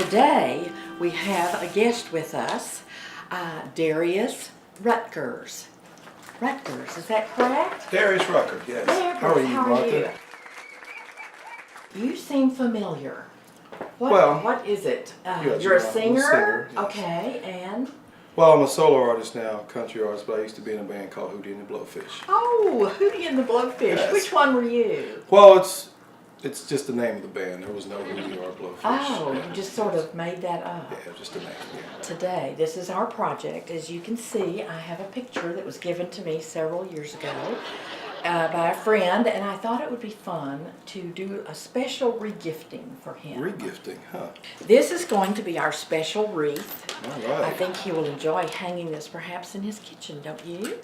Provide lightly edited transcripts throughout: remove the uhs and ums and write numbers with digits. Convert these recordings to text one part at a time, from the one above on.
today we have a guest with us, Darius Rutgers. Rutgers, is that correct? Darius Rutgers, yes. Darius, How are you, Martha? You seem familiar. What is it? Yes, You're a I'm a singer? singer, yes. Okay, and? Well, I'm a solo artist now, country artist, but I used to be in a band called Hootie and the Blowfish. Oh, Hootie and the Blowfish. Yes. Which one were you? Well, it's just the name of the band. There was no Hootie or Blowfish. Oh, you just sort of made that up. Yeah, just the name. Yeah. Today, this is our project. As you can see, I have a picture that was given to me several years ago by a friend, and I thought it would be fun to do a special regifting for him. Regifting, huh? This is going to be our special wreath. All right. I think he will enjoy hanging this perhaps in his kitchen, don't you?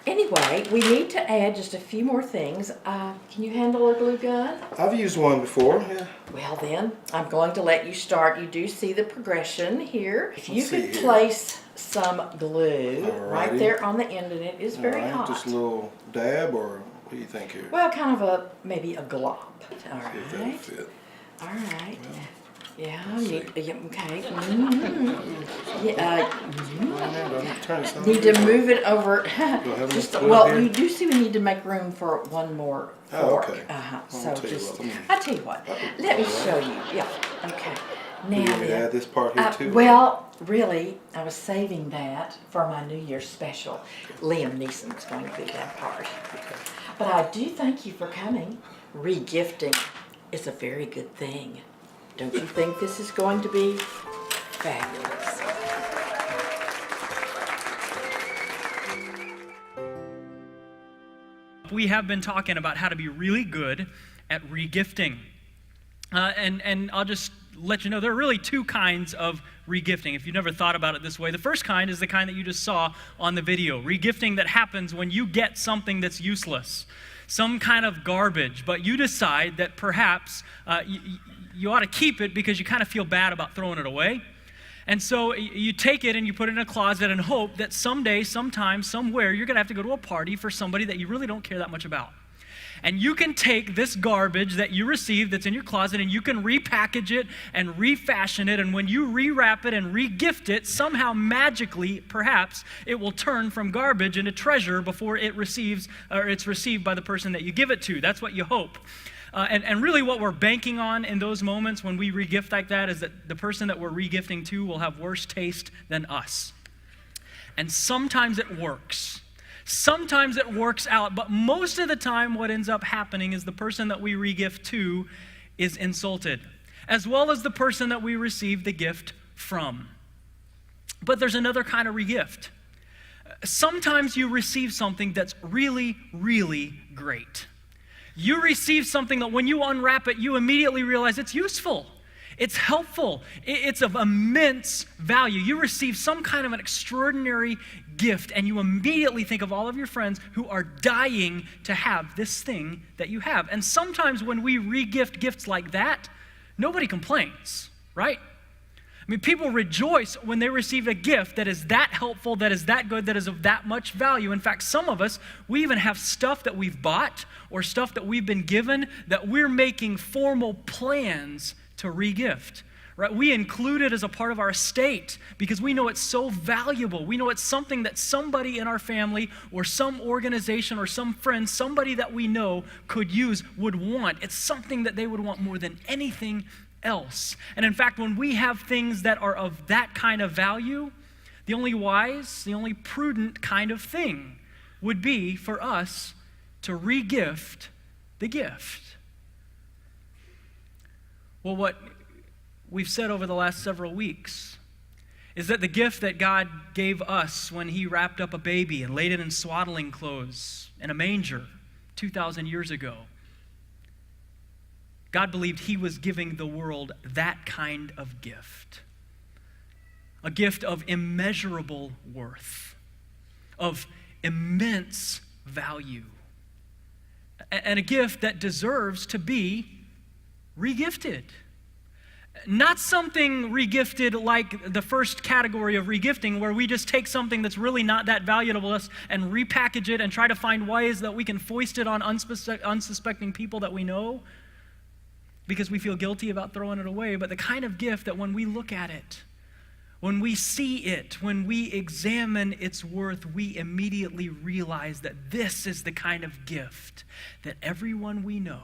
Anyway, we need to add just a few more things. Can you handle a glue gun? I've used one before, yeah. Well then, I'm going to let you start. You do see the progression here. If you Let's see could here. place some glue right Alrighty. there on the end, and it is very All right, hot. Just a little dab, or what do you think here? Well, kind of maybe a glob. All See if that'll right. fit. All right. Yeah, let's need, see. yeah, okay. Yeah, Turn it need to move it over. have Just, enough glue well, here? you do see we need to make room for one more Oh, fork. okay. Uh-huh. Well, So I'll tell you just, what, let me- I'll tell you what. Let me show you. Yeah. Okay. Do you Now want me to then, add this part here too? well, really, I was saving that for my New Year's special. Liam Neeson's going to be that part. But I do thank you for coming. Regifting is a very good thing. Don't you think this is going to be fabulous? We have been talking about how to be really good at regifting. And I'll just let you know there are really two kinds of regifting, if you've never thought about it this way. The first kind is the kind that you just saw on the video. Regifting that happens when you get something that's useless, some kind of garbage, but you decide that perhaps you ought to keep it because you kind of feel bad about throwing it away. And so you take it and you put it in a closet and hope that someday, sometime, somewhere, you're going to have to go to a party for somebody that you really don't care that much about. And you can take this garbage that you received that's in your closet and you can repackage it and refashion it, and when you rewrap it and regift it, somehow magically, perhaps, it will turn from garbage into treasure before it receives, or it's received by the person that you give it to. That's what you hope. And really what we're banking on in those moments when we regift like that is that the person that we're regifting to will have worse taste than us. And sometimes it works. Sometimes it works out, but most of the time what ends up happening is the person that we regift to is insulted, as well as the person that we receive the gift from. But there's another kind of regift. Sometimes you receive something that's really, really great. You receive something that when you unwrap it, you immediately realize it's useful. It's helpful. It's of immense value. You receive some kind of an extraordinary gift, and you immediately think of all of your friends who are dying to have this thing that you have. And sometimes when we regift gifts like that, nobody complains, right? I mean, people rejoice when they receive a gift that is that helpful, that is that good, that is of that much value. In fact, some of us, we even have stuff that we've bought or stuff that we've been given that we're making formal plans to regift, right? We include it as a part of our estate because we know it's so valuable. We know it's something that somebody in our family or some organization or some friend, somebody that we know could use, would want. It's something that they would want more than anything else. And in fact, when we have things that are of that kind of value, the only wise, the only prudent kind of thing would be for us to regift the gift. Well, what we've said over the last several weeks is that the gift that God gave us when he wrapped up a baby and laid it in swaddling clothes in a manger 2,000 years ago, God believed he was giving the world that kind of gift. A gift of immeasurable worth, of immense value, and a gift that deserves to be regifted. Not something regifted like the first category of regifting, where we just take something that's really not that valuable to us and repackage it and try to find ways that we can foist it on unsuspecting people that we know. because we feel guilty about throwing it away, but the kind of gift that when we look at it, when we see it, when we examine its worth, we immediately realize that this is the kind of gift that everyone we know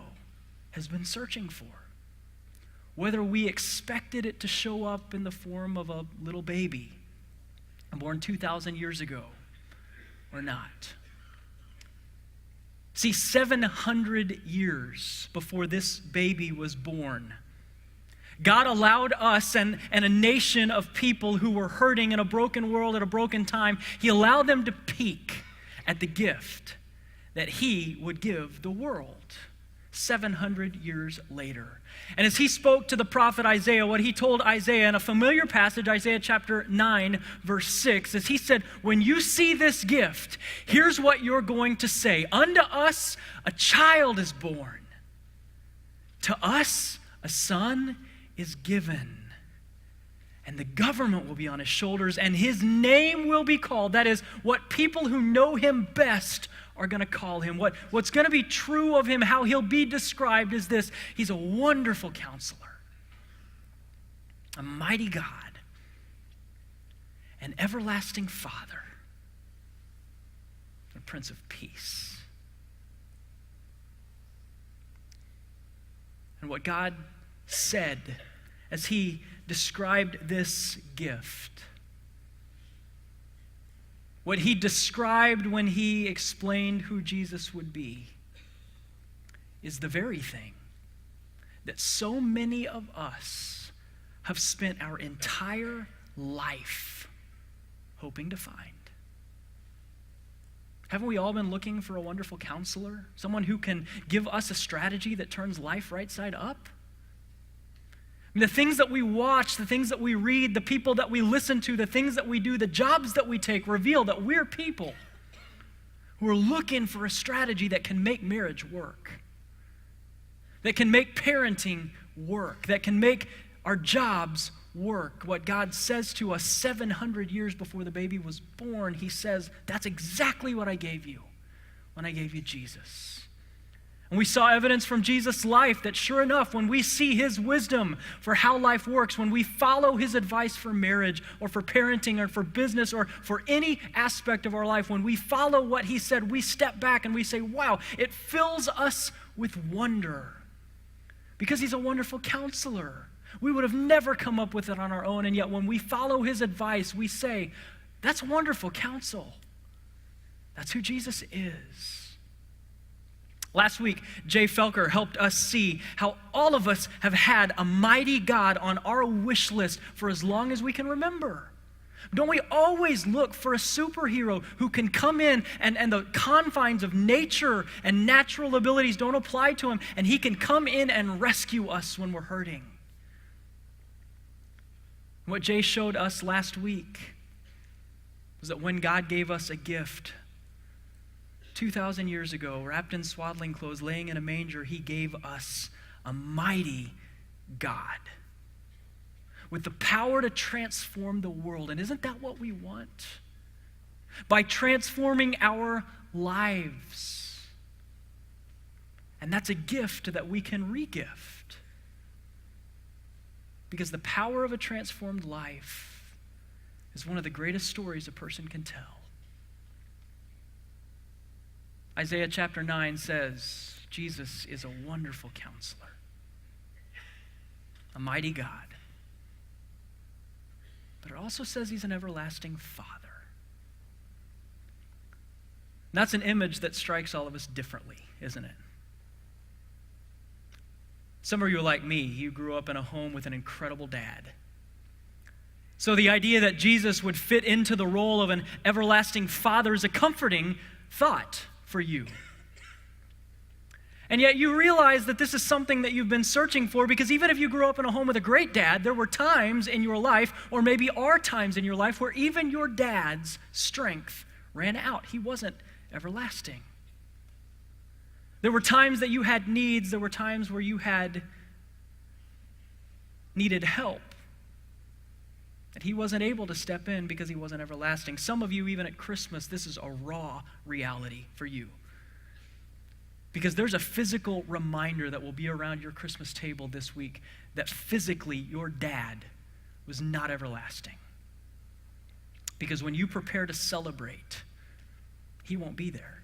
has been searching for. Whether we expected it to show up in the form of a little baby born 2,000 years ago or not. See, 700 years before this baby was born, God allowed us and a nation of people who were hurting in a broken world at a broken time, He allowed them to peek at the gift that He would give the world 700 years later. And as He spoke to the prophet Isaiah, what He told Isaiah in a familiar passage, Isaiah chapter 9, verse 6, is He said, when you see this gift, here's what you're going to say. Unto us a child is born. To us a son is given. And the government will be on His shoulders, and His name will be called. That is what people who know Him best are going to call Him. What's going to be true of Him, how He'll be described is this: He's a wonderful counselor, a mighty God, an everlasting Father, a Prince of Peace. And what God said as He described this gift, what He described when He explained who Jesus would be, is the very thing that so many of us have spent our entire life hoping to find. Haven't we all been looking for a wonderful counselor? Someone who can give us a strategy that turns life right side up? The things that we watch, the things that we read, the people that we listen to, the things that we do, the jobs that we take reveal that we're people who are looking for a strategy that can make marriage work, that can make parenting work, that can make our jobs work. What God says to us 700 years before the baby was born, He says, that's exactly what I gave you when I gave you Jesus. And we saw evidence from Jesus' life that sure enough, when we see His wisdom for how life works, when we follow His advice for marriage or for parenting or for business or for any aspect of our life, when we follow what He said, we step back and we say, wow, it fills us with wonder because He's a wonderful counselor. We would have never come up with it on our own, and yet when we follow His advice, we say, that's wonderful counsel. That's who Jesus is. Last week, Jay Felker helped us see how all of us have had a mighty God on our wish list for as long as we can remember. Don't we always look for a superhero who can come in and the confines of nature and natural abilities don't apply to him, and he can come in and rescue us when we're hurting? What Jay showed us last week was that when God gave us a gift 2,000 years ago, wrapped in swaddling clothes, laying in a manger, He gave us a mighty God with the power to transform the world. And isn't that what we want? By transforming our lives. And that's a gift that we can re-gift. Because the power of a transformed life is one of the greatest stories a person can tell. Isaiah chapter 9 says, Jesus is a wonderful counselor, a mighty God. But it also says He's an everlasting Father. And that's an image that strikes all of us differently, isn't it? Some of you are like me. You grew up in a home with an incredible dad. So the idea that Jesus would fit into the role of an everlasting Father is a comforting thought for you. And yet you realize that this is something that you've been searching for, because even if you grew up in a home with a great dad, there were times in your life, or maybe are times in your life, where even your dad's strength ran out. He wasn't everlasting. There were times that you had needs. There were times where you had needed help, that He wasn't able to step in because He wasn't everlasting. Some of you, even at Christmas, this is a raw reality for you. Because there's a physical reminder that will be around your Christmas table this week that physically your dad was not everlasting. Because when you prepare to celebrate, he won't be there.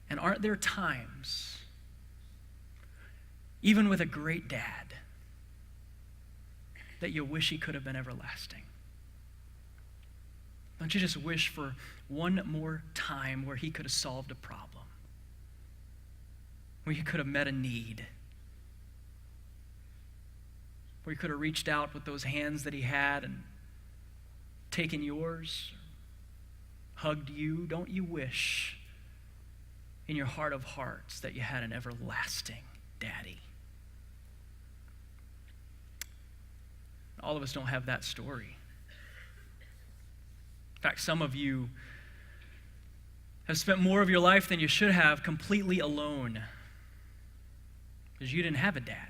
And aren't there times, even with a great dad, that you wish he could have been everlasting? Don't you just wish for one more time where he could have solved a problem, where he could have met a need, where he could have reached out with those hands that he had and taken yours, hugged you? Don't you wish in your heart of hearts that you had an everlasting daddy? All of us don't have that story. In fact, some of you have spent more of your life than you should have completely alone because you didn't have a dad.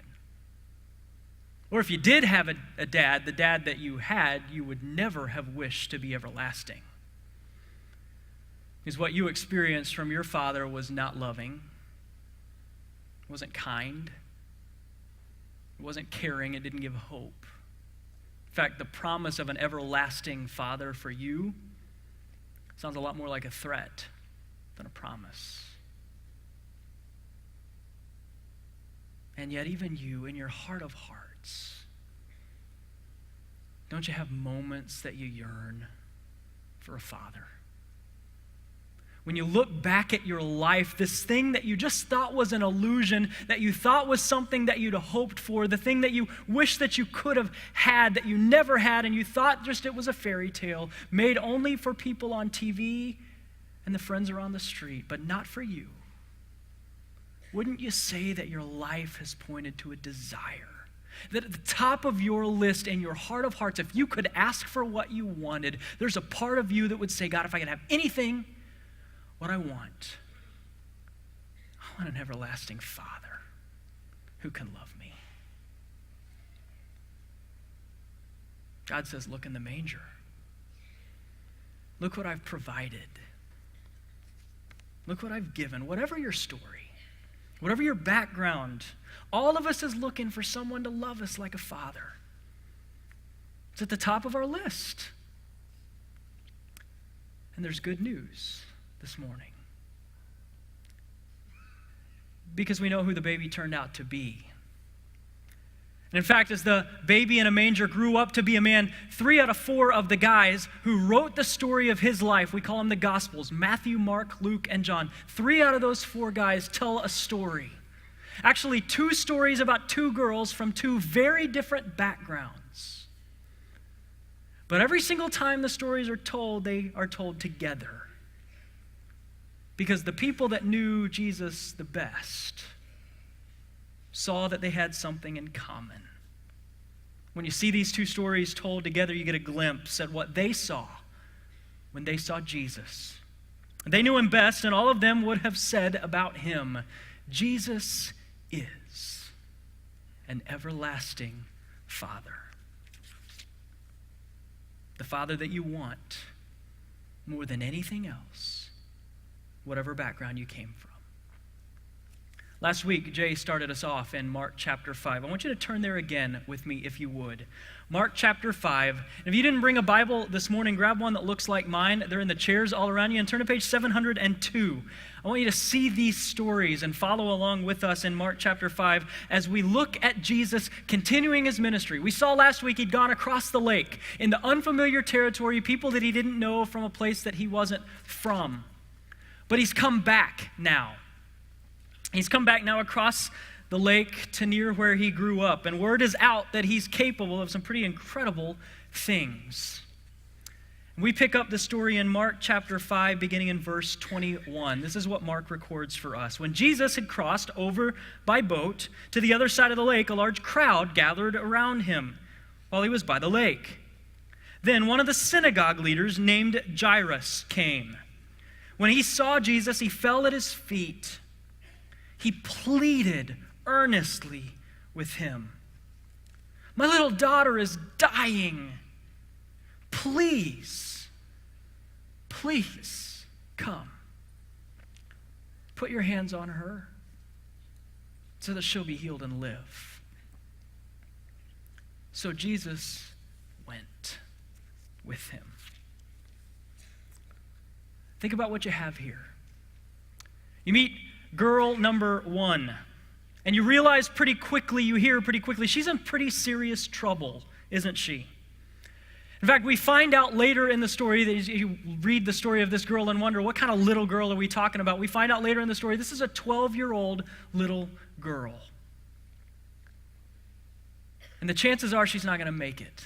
Or if you did have a dad, the dad that you had, you would never have wished to be everlasting. Because what you experienced from your father was not loving, wasn't kind, it wasn't caring, it didn't give hope. In fact, the promise of an everlasting father for you sounds a lot more like a threat than a promise. And yet even you, in your heart of hearts, don't you have moments that you yearn for a father? When you look back at your life, this thing that you just thought was an illusion, that you thought was something that you'd hoped for, the thing that you wish that you could have had, that you never had, and you thought just it was a fairy tale made only for people on TV and the friends around the street, but not for you. Wouldn't you say that your life has pointed to a desire? That at the top of your list in your heart of hearts, if you could ask for what you wanted, there's a part of you that would say, God, if I could have anything, what I want an everlasting Father who can love me. God says, look in the manger. Look what I've provided. Look what I've given. Whatever your story, whatever your background, all of us is looking for someone to love us like a father. It's at the top of our list. And there's good news this morning. Because we know who the baby turned out to be. And in fact, as the baby in a manger grew up to be a man, 3 out of 4 of the guys who wrote the story of his life, we call them the Gospels, Matthew, Mark, Luke, and John. 3 out of those 4 guys tell a story. Actually, 2 stories about 2 girls from 2 very different backgrounds. But every single time the stories are told, they are told together. Because the people that knew Jesus the best saw that they had something in common. When you see these 2 stories told together, you get a glimpse at what they saw when they saw Jesus. They knew him best, and all of them would have said about him, Jesus is an everlasting Father. The Father that you want more than anything else, whatever background you came from. Last week, Jay started us off in Mark chapter 5. I want you to turn there again with me, if you would. Mark chapter 5. If you didn't bring a Bible this morning, grab one that looks like mine. They're in the chairs all around you, and turn to page 702. I want you to see these stories and follow along with us in Mark chapter 5 as we look at Jesus continuing his ministry. We saw last week he'd gone across the lake into unfamiliar territory, people that he didn't know from a place that he wasn't from. But he's come back now. He's come back now across the lake to near where he grew up. And word is out that he's capable of some pretty incredible things. We pick up the story in Mark chapter 5, beginning in verse 21. This is what Mark records for us. When Jesus had crossed over by boat to the other side of the lake, a large crowd gathered around him while he was by the lake. Then one of the synagogue leaders named Jairus came. When he saw Jesus, he fell at his feet. He pleaded earnestly with him. My little daughter is dying. Please come Put your hands on her so that she'll be healed and live. So Jesus went with him. Think about what you have here. You meet girl number 1, and you realize pretty quickly, you hear pretty quickly, she's in pretty serious trouble, isn't she? In fact, we find out later in the story, that you read the story of this girl and wonder, what kind of little girl are we talking about? We find out later in the story, this is a 12-year-old little girl. And the chances are she's not going to make it.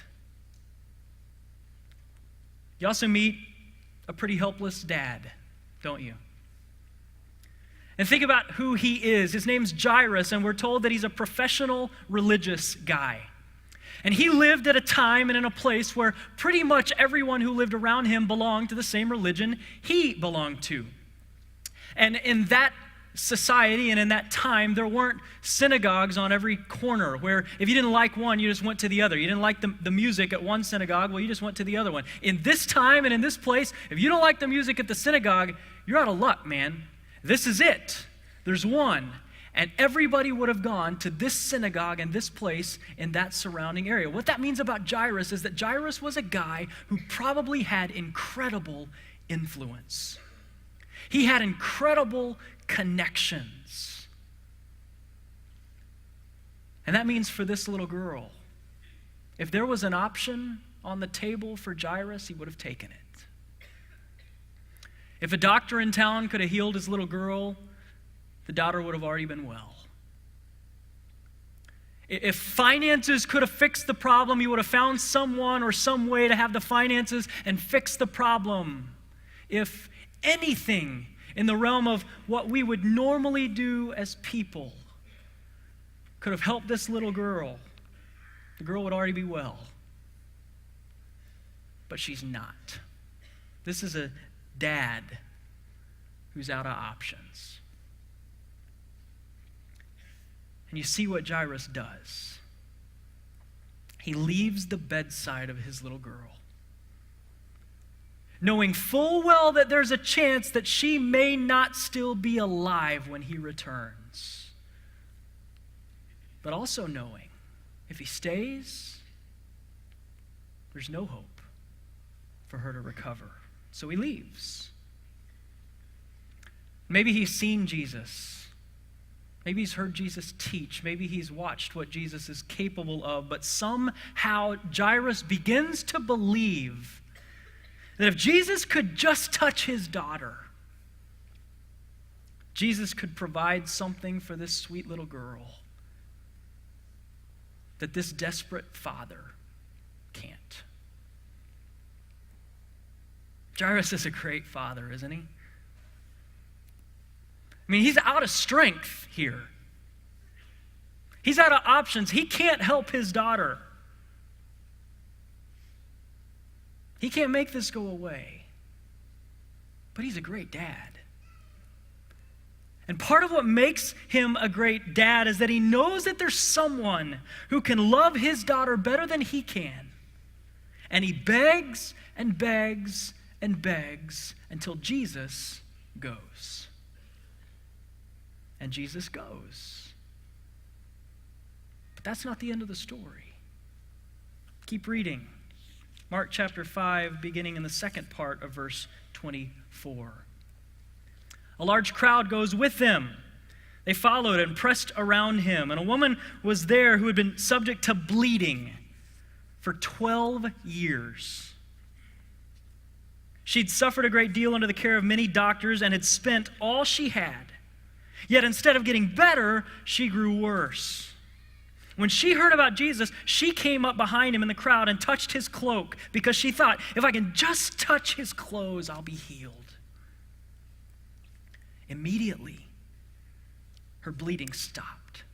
You also meet a pretty helpless dad, don't you? And think about who he is. His name's Jairus, and we're told that he's a professional religious guy. And he lived at a time and in a place where pretty much everyone who lived around him belonged to the same religion he belonged to. And in that society and in that time, there weren't synagogues on every corner where if you didn't like one, you just went to the other. You didn't like the music at one synagogue, well, you just went to the other one. In this time and in this place, if you don't like the music at the synagogue, you're out of luck, man. This is it. There's one. And everybody would have gone to this synagogue and this place in that surrounding area. What that means about Jairus is that Jairus was a guy who probably had incredible influence. He had incredible connections. And that means for this little girl, if there was an option on the table for Jairus, he would have taken it. If a doctor in town could have healed his little girl, the daughter would have already been well. If finances could have fixed the problem, he would have found someone or some way to have the finances and fix the problem. If anything in the realm of what we would normally do as people could have helped this little girl, the girl would already be well. But she's not. This is a dad who's out of options. And you see what Jairus does. He leaves the bedside of his little girl, knowing full well that there's a chance that she may not still be alive when he returns. But also knowing if he stays, there's no hope for her to recover. So he leaves. Maybe he's seen Jesus. Maybe he's heard Jesus teach. Maybe he's watched what Jesus is capable of. But somehow Jairus begins to believe that if Jesus could just touch his daughter, Jesus could provide something for this sweet little girl that this desperate father can't. Jairus is a great father, isn't he? I mean, he's out of strength here. He's out of options. He can't help his daughter. He can't make this go away. But he's a great dad. And part of what makes him a great dad is that he knows that there's someone who can love his daughter better than he can. And he begs and begs and begs until Jesus goes. And Jesus goes. But that's not the end of the story. Keep reading. Mark chapter 5, beginning in the second part of verse 24. A large crowd goes with them. They followed and pressed around him. And a woman was there who had been subject to bleeding for 12 years. She'd suffered a great deal under the care of many doctors and had spent all she had. Yet instead of getting better, she grew worse. When she heard about Jesus, she came up behind him in the crowd and touched his cloak because she thought, if I can just touch his clothes, I'll be healed. Immediately, her bleeding stopped.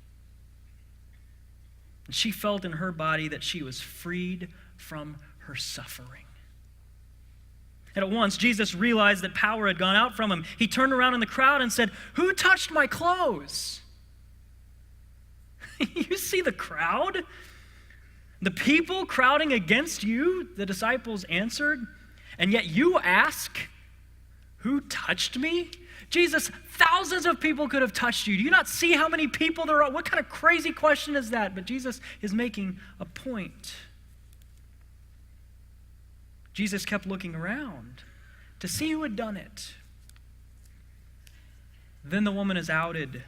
And she felt in her body that she was freed from her suffering. And at once, Jesus realized that power had gone out from him. He turned around in the crowd and said, "Who touched my clothes?" You see the crowd? The people crowding against you, the disciples answered. And yet you ask, "Who touched me?" Jesus, thousands of people could have touched you. Do you not see how many people there are? What kind of crazy question is that? But Jesus is making a point. Jesus kept looking around to see who had done it. Then the woman is outed.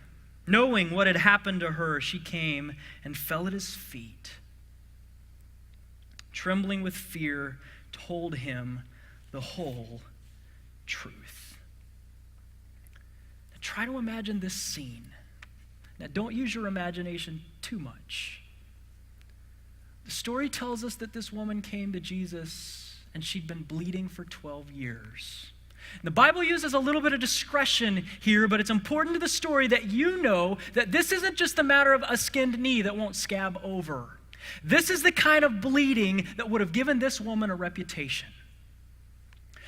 Knowing what had happened to her, she came and fell at his feet. Trembling with fear, told him the whole truth. Now try to imagine this scene. Now don't use your imagination too much. The story tells us that this woman came to Jesus and she'd been bleeding for 12 years. The Bible uses a little bit of discretion here, but it's important to the story that you know that this isn't just a matter of a skinned knee that won't scab over. This is the kind of bleeding that would have given this woman a reputation.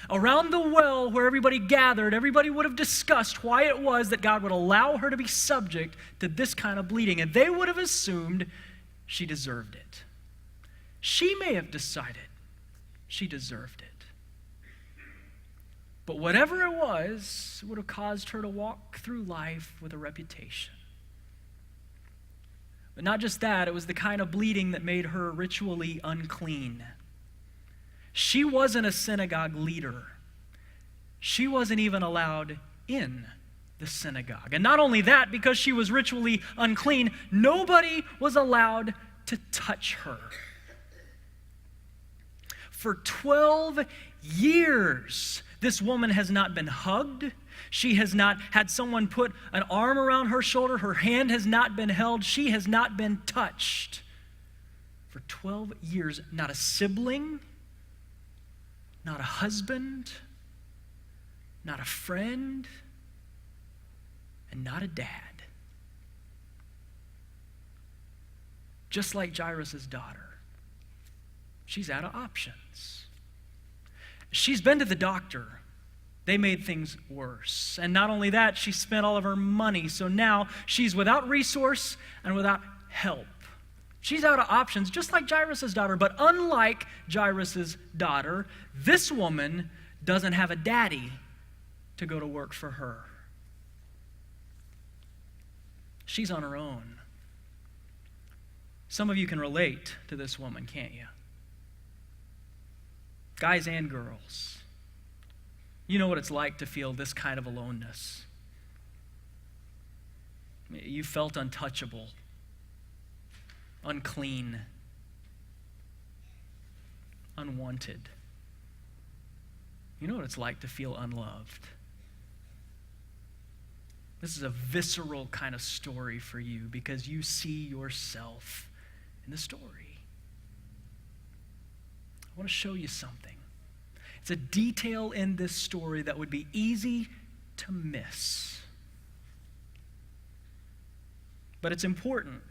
Around the well where everybody gathered, everybody would have discussed why it was that God would allow her to be subject to this kind of bleeding, and they would have assumed she deserved it. She may have decided she deserved it. But whatever it was, it would have caused her to walk through life with a reputation. But not just that, it was the kind of bleeding that made her ritually unclean. She wasn't a synagogue leader. She wasn't even allowed in the synagogue. And not only that, because she was ritually unclean, nobody was allowed to touch her. For 12 years, this woman has not been hugged. She has not had someone put an arm around her shoulder. Her hand has not been held. She has not been touched. For 12 years, not a sibling, not a husband, not a friend, and not a dad. Just like Jairus' daughter, she's out of options. She's been to the doctor. They made things worse. And not only that, she spent all of her money. So now she's without resource and without help. She's out of options, just like Jairus' daughter. But unlike Jairus' daughter, this woman doesn't have a daddy to go to work for her. She's on her own. Some of you can relate to this woman, can't you? Guys and girls, you know what it's like to feel this kind of aloneness. You felt untouchable, unclean, unwanted. You know what it's like to feel unloved. This is a visceral kind of story for you because you see yourself in the story. I want to show you something. It's a detail in this story that would be easy to miss. But it's important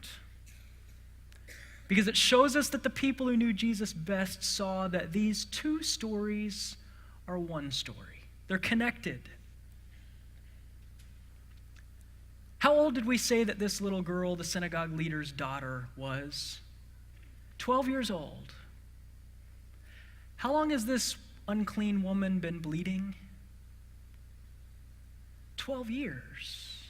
because it shows us that the people who knew Jesus best saw that these two stories are one story. They're connected. How old did we say that this little girl, the synagogue leader's daughter, was? 12 years old. How long has this unclean woman been bleeding? 12 years.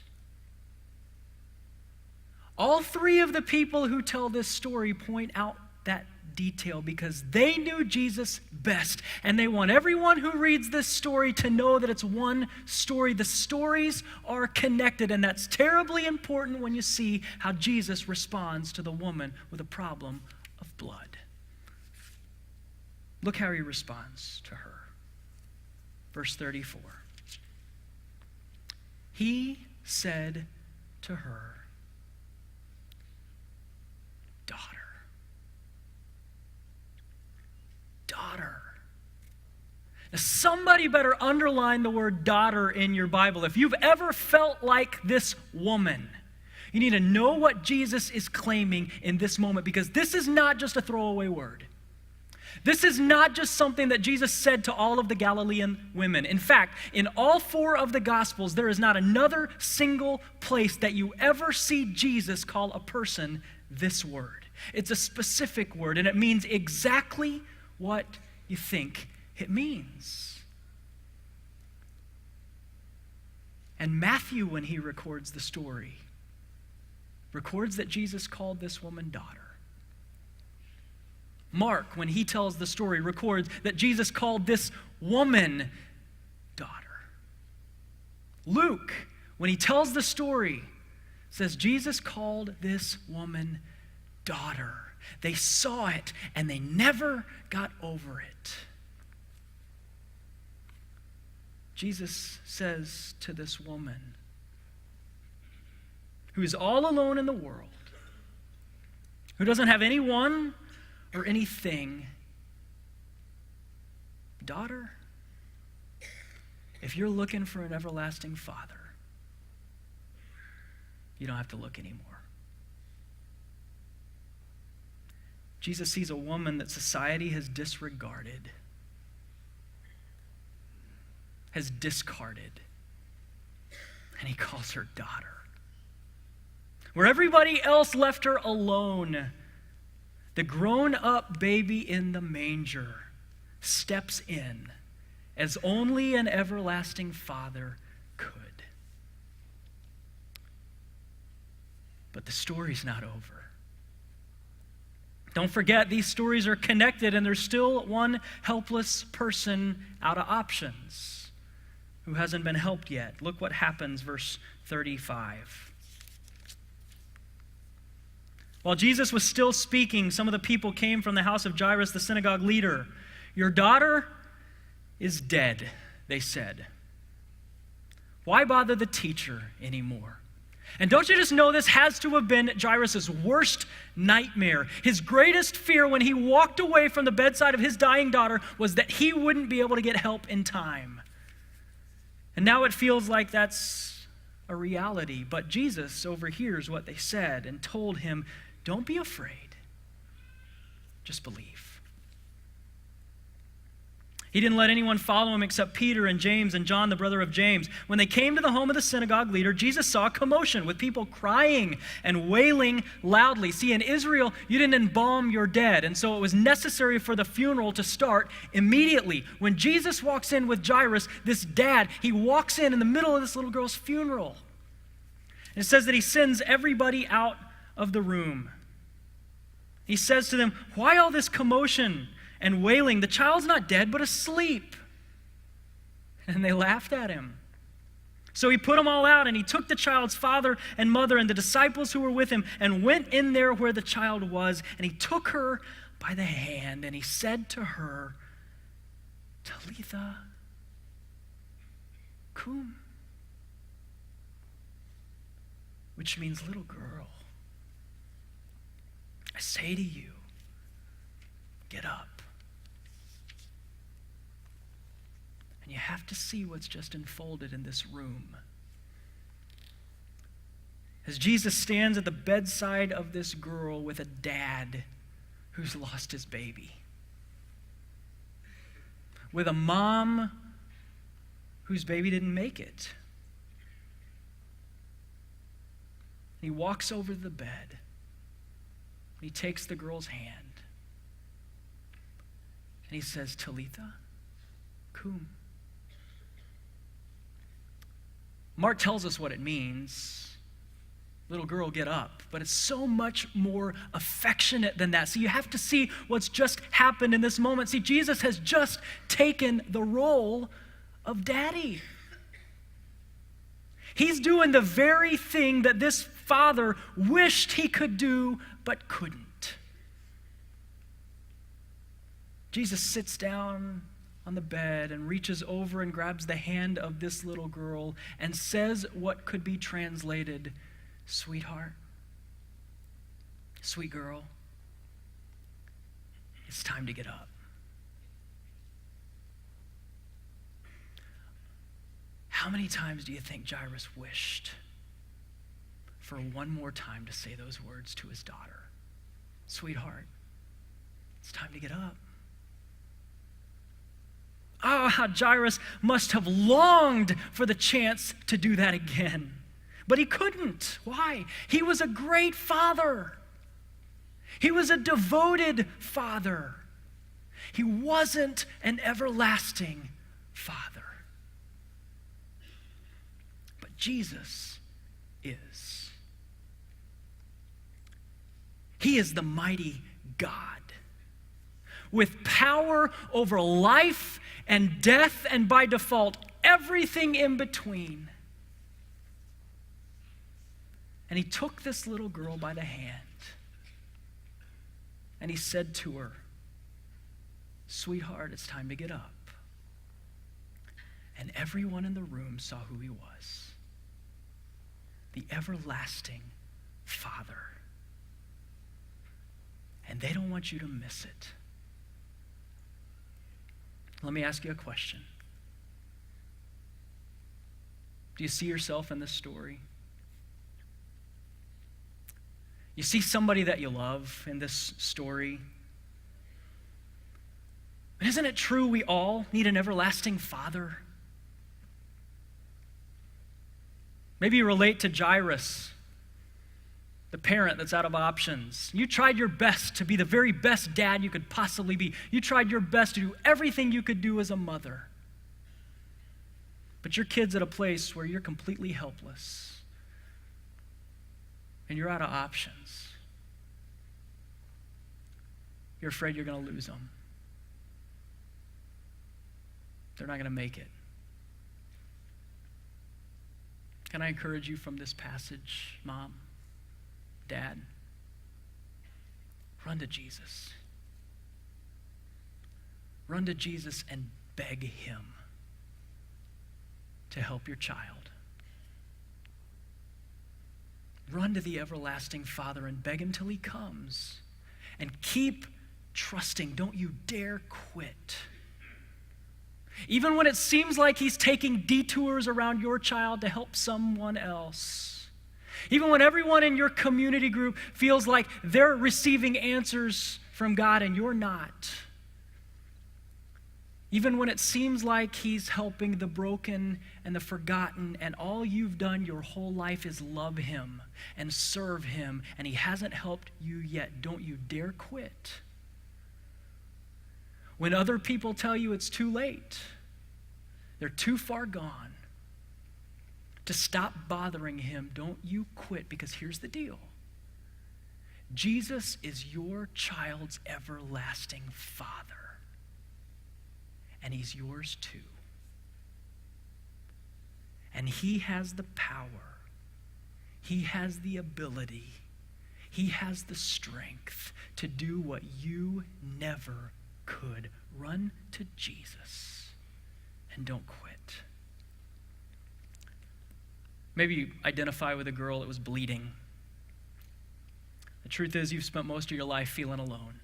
All three of the people who tell this story point out that detail because they knew Jesus best, and they want everyone who reads this story to know that it's one story. The stories are connected, and that's terribly important when you see how Jesus responds to the woman with a problem of blood. Look how he responds to her. Verse 34. He said to her, "Daughter." Daughter. Now, somebody better underline the word daughter in your Bible. If you've ever felt like this woman, you need to know what Jesus is claiming in this moment because this is not just a throwaway word. This is not just something that Jesus said to all of the Galilean women. In fact, in all four of the Gospels, there is not another single place that you ever see Jesus call a person this word. It's a specific word, and it means exactly what you think it means. And Matthew, when he records the story, records that Jesus called this woman daughter. Mark, when he tells the story, records that Jesus called this woman daughter. Luke, when he tells the story, says Jesus called this woman daughter. They saw it and they never got over it. Jesus says to this woman, who is all alone in the world, who doesn't have anyone or anything, daughter, if you're looking for an everlasting Father, you don't have to look anymore. Jesus sees a woman that society has disregarded, has discarded, and he calls her daughter. Where everybody else left her alone, the grown-up baby in the manger steps in as only an everlasting Father could. But the story's not over. Don't forget, these stories are connected, and there's still one helpless person out of options who hasn't been helped yet. Look what happens, verse 35. While Jesus was still speaking, some of the people came from the house of Jairus, the synagogue leader. "Your daughter is dead," they said. "Why bother the teacher anymore?" And don't you just know this has to have been Jairus' worst nightmare. His greatest fear when he walked away from the bedside of his dying daughter was that he wouldn't be able to get help in time. And now it feels like that's a reality. But Jesus overhears what they said and told him, "Don't be afraid, just believe." He didn't let anyone follow him except Peter and James and John, the brother of James. When they came to the home of the synagogue leader, Jesus saw a commotion with people crying and wailing loudly. See, in Israel, you didn't embalm your dead, and so it was necessary for the funeral to start immediately. When Jesus walks in with Jairus, this dad, he walks in the middle of this little girl's funeral. And it says that he sends everybody out of the room. He says to them, "Why all this commotion and wailing? The child's not dead, but asleep." And they laughed at him. So he put them all out, and he took the child's father and mother and the disciples who were with him and went in there where the child was, and he took her by the hand, and he said to her, "Talitha cum," which means, "Little girl, I say to you, get up." You have to see what's just unfolded in this room. As Jesus stands at the bedside of this girl with a dad who's lost his baby, with a mom whose baby didn't make it. He walks over to the bed. He takes the girl's hand. And he says, "Talitha cum." Mark tells us what it means. Little girl, get up. But it's so much more affectionate than that. So you have to see what's just happened in this moment. See, Jesus has just taken the role of daddy. He's doing the very thing that this father wished he could do but couldn't. Jesus sits down on the bed and reaches over and grabs the hand of this little girl and says what could be translated, "Sweetheart, sweet girl, it's time to get up." How many times do you think Jairus wished for one more time to say those words to his daughter? "Sweetheart, it's time to get up." Oh, how Jairus must have longed for the chance to do that again. But he couldn't. Why? He was a great father. He was a devoted father. He wasn't an everlasting Father. But Jesus is. He is the mighty God with power over life and death, and by default, everything in between. And he took this little girl by the hand and he said to her, "Sweetheart, it's time to get up." And everyone in the room saw who he was. The everlasting Father. And they don't want you to miss it. Let me ask you a question. Do you see yourself in this story? You see somebody that you love in this story? But isn't it true we all need an everlasting Father? Maybe you relate to Jairus, the parent that's out of options. You tried your best to be the very best dad you could possibly be. You tried your best to do everything you could do as a mother. But your kid's at a place where you're completely helpless. And you're out of options. You're afraid you're going to lose them. They're not going to make it. Can I encourage you from this passage, Mom, Dad? Run to Jesus. Run to Jesus and beg him to help your child. Run to the everlasting Father and beg him till he comes. And keep trusting. Don't you dare quit. Even when it seems like he's taking detours around your child to help someone else. Even when everyone in your community group feels like they're receiving answers from God and you're not. Even when it seems like he's helping the broken and the forgotten, and all you've done your whole life is love him and serve him, and he hasn't helped you yet, don't you dare quit. When other people tell you it's too late, they're too far gone to stop bothering him, don't you quit, because here's the deal. Jesus is your child's everlasting Father. And he's yours too. And he has the power. He has the ability. He has the strength to do what you never could. Run to Jesus and don't quit. Maybe you identify with a girl that was bleeding. The truth is, you've spent most of your life feeling alone.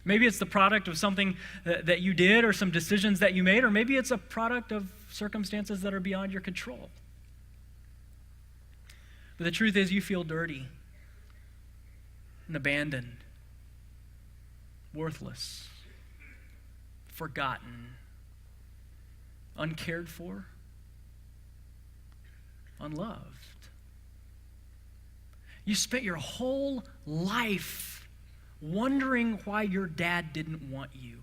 Maybe it's the product of something that you did or some decisions that you made, or maybe it's a product of circumstances that are beyond your control. But the truth is, you feel dirty and abandoned, worthless, forgotten, uncared for, unloved. You spent your whole life wondering why your dad didn't want you,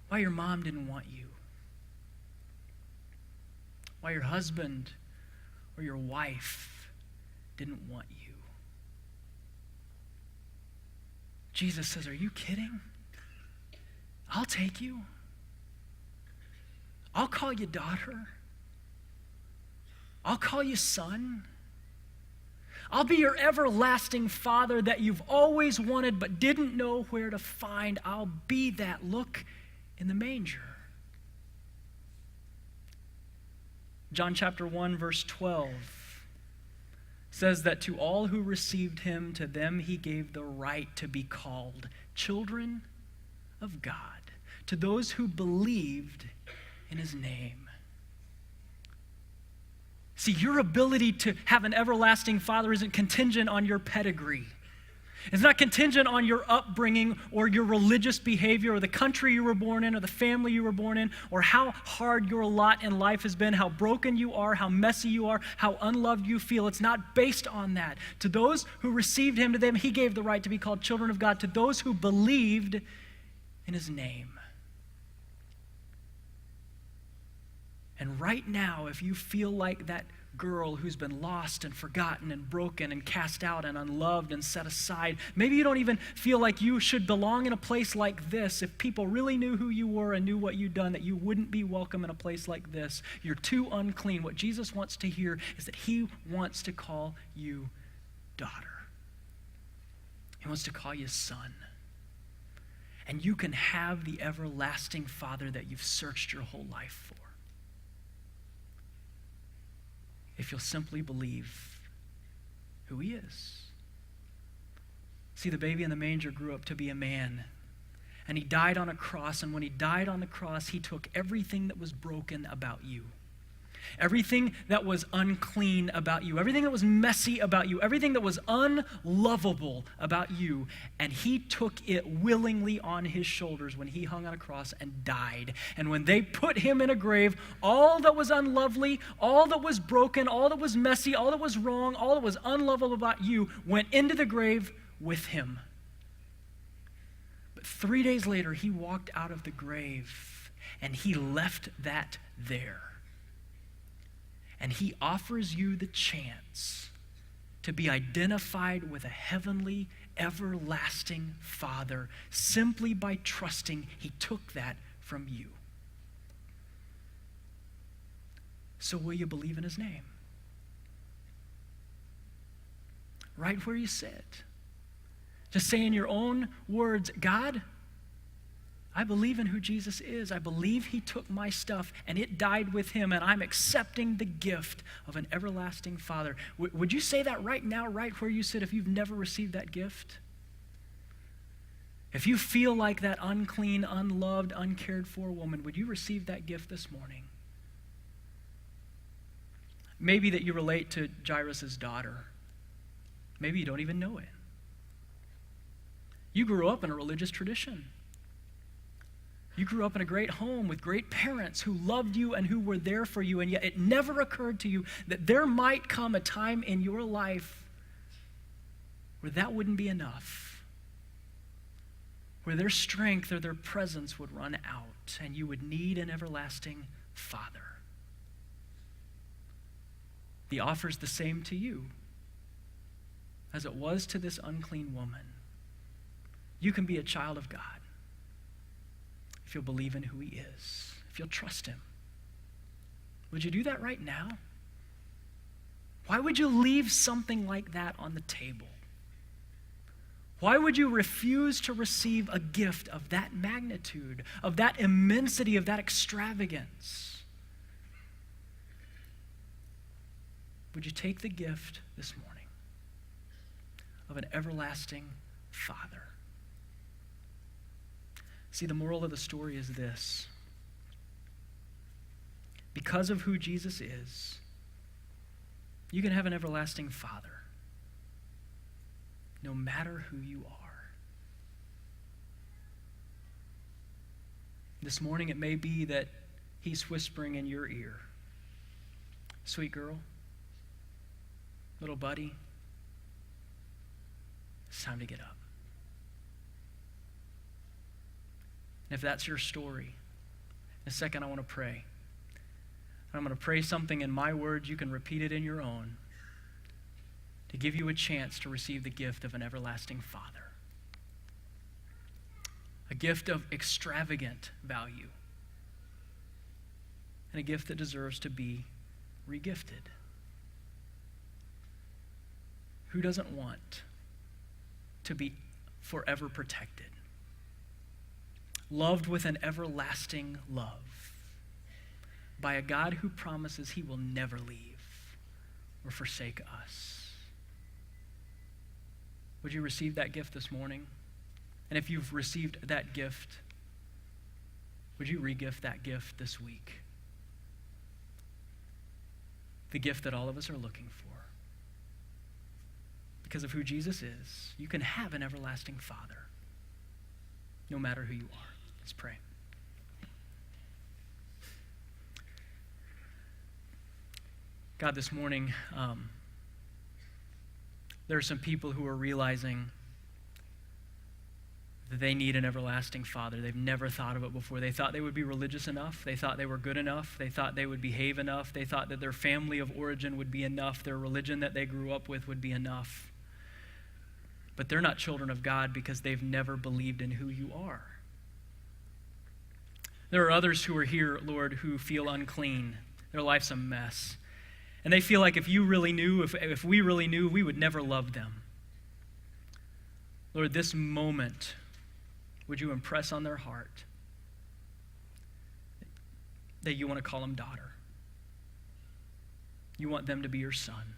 why your mom didn't want you, why your husband or your wife didn't want you. Jesus says, "Are you kidding? I'll take you. I'll call you daughter. I'll call you son. I'll be your everlasting Father that you've always wanted but didn't know where to find. I'll be that. Look in the manger." John chapter 1, verse 12 says that to all who received him, to them he gave the right to be called children of God, to those who believed in his name. See, your ability to have an everlasting Father isn't contingent on your pedigree. It's not contingent on your upbringing or your religious behavior or the country you were born in or the family you were born in or how hard your lot in life has been, how broken you are, how messy you are, how unloved you feel. It's not based on that. To those who received him, to them he gave the right to be called children of God, to those who believed in his name. And right now, if you feel like that girl who's been lost and forgotten and broken and cast out and unloved and set aside, maybe you don't even feel like you should belong in a place like this. If people really knew who you were and knew what you'd done, that you wouldn't be welcome in a place like this. You're too unclean. What Jesus wants to hear is that he wants to call you daughter. He wants to call you son. And you can have the everlasting Father that you've searched your whole life for, if you'll simply believe who he is. See, the baby in the manger grew up to be a man, and he died on a cross, and when he died on the cross, he took everything that was broken about you, everything that was unclean about you, everything that was messy about you, everything that was unlovable about you, and he took it willingly on his shoulders when he hung on a cross and died. And when they put him in a grave, all that was unlovely, all that was broken, all that was messy, all that was wrong, all that was unlovable about you went into the grave with him. But 3 days later, he walked out of the grave, and he left that there. And he offers you the chance to be identified with a heavenly, everlasting Father simply by trusting he took that from you. So will you believe in his name? Right where you sit. Just say in your own words, God, I believe in who Jesus is. I believe he took my stuff and it died with him, and I'm accepting the gift of an everlasting Father. Would you say that right now, right where you sit, if you've never received that gift? If you feel like that unclean, unloved, uncared for woman, would you receive that gift this morning? Maybe that you relate to Jairus' daughter. Maybe you don't even know it. You grew up in a religious tradition. You grew up in a great home with great parents who loved you and who were there for you, and yet it never occurred to you that there might come a time in your life where that wouldn't be enough, where their strength or their presence would run out, and you would need an everlasting Father. The offer's the same to you as it was to this unclean woman. You can be a child of God if you'll believe in who he is, if you'll trust him. Would you do that right now? Why would you leave something like that on the table? Why would you refuse to receive a gift of that magnitude, of that immensity, of that extravagance? Would you take the gift this morning of an everlasting Father? See, the moral of the story is this. Because of who Jesus is, you can have an everlasting Father, no matter who you are. This morning, it may be that he's whispering in your ear, sweet girl, little buddy, it's time to get up. And if that's your story, in a second I want to pray. And I'm going to pray something in my words. You can repeat it in your own to give you a chance to receive the gift of an everlasting Father. A gift of extravagant value. And a gift that deserves to be regifted. Who doesn't want to be forever protected? Loved with an everlasting love by a God who promises he will never leave or forsake us. Would you receive that gift this morning? And if you've received that gift, would you regift that gift this week? The gift that all of us are looking for. Because of who Jesus is, you can have an everlasting Father, no matter who you are. Let's pray. God, this morning, there are some people who are realizing that they need an everlasting Father. They've never thought of it before. They thought they would be religious enough. They thought they were good enough. They thought they would behave enough. They thought that their family of origin would be enough. Their religion that they grew up with would be enough. But they're not children of God because they've never believed in who you are. There are others who are here, Lord, who feel unclean. Their life's a mess. And they feel like if you really knew, if we really knew, we would never love them. Lord, this moment, would you impress on their heart that you want to call them daughter? You want them to be your son.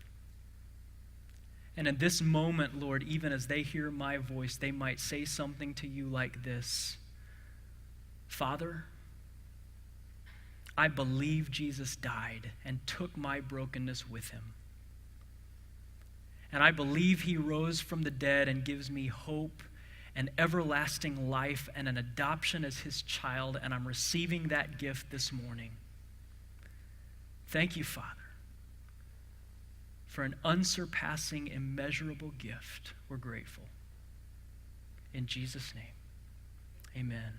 And in this moment, Lord, even as they hear my voice, they might say something to you like this: Father, I believe Jesus died and took my brokenness with him. And I believe he rose from the dead and gives me hope and everlasting life and an adoption as his child, and I'm receiving that gift this morning. Thank you, Father, for an unsurpassing, immeasurable gift. We're grateful. In Jesus' name, amen.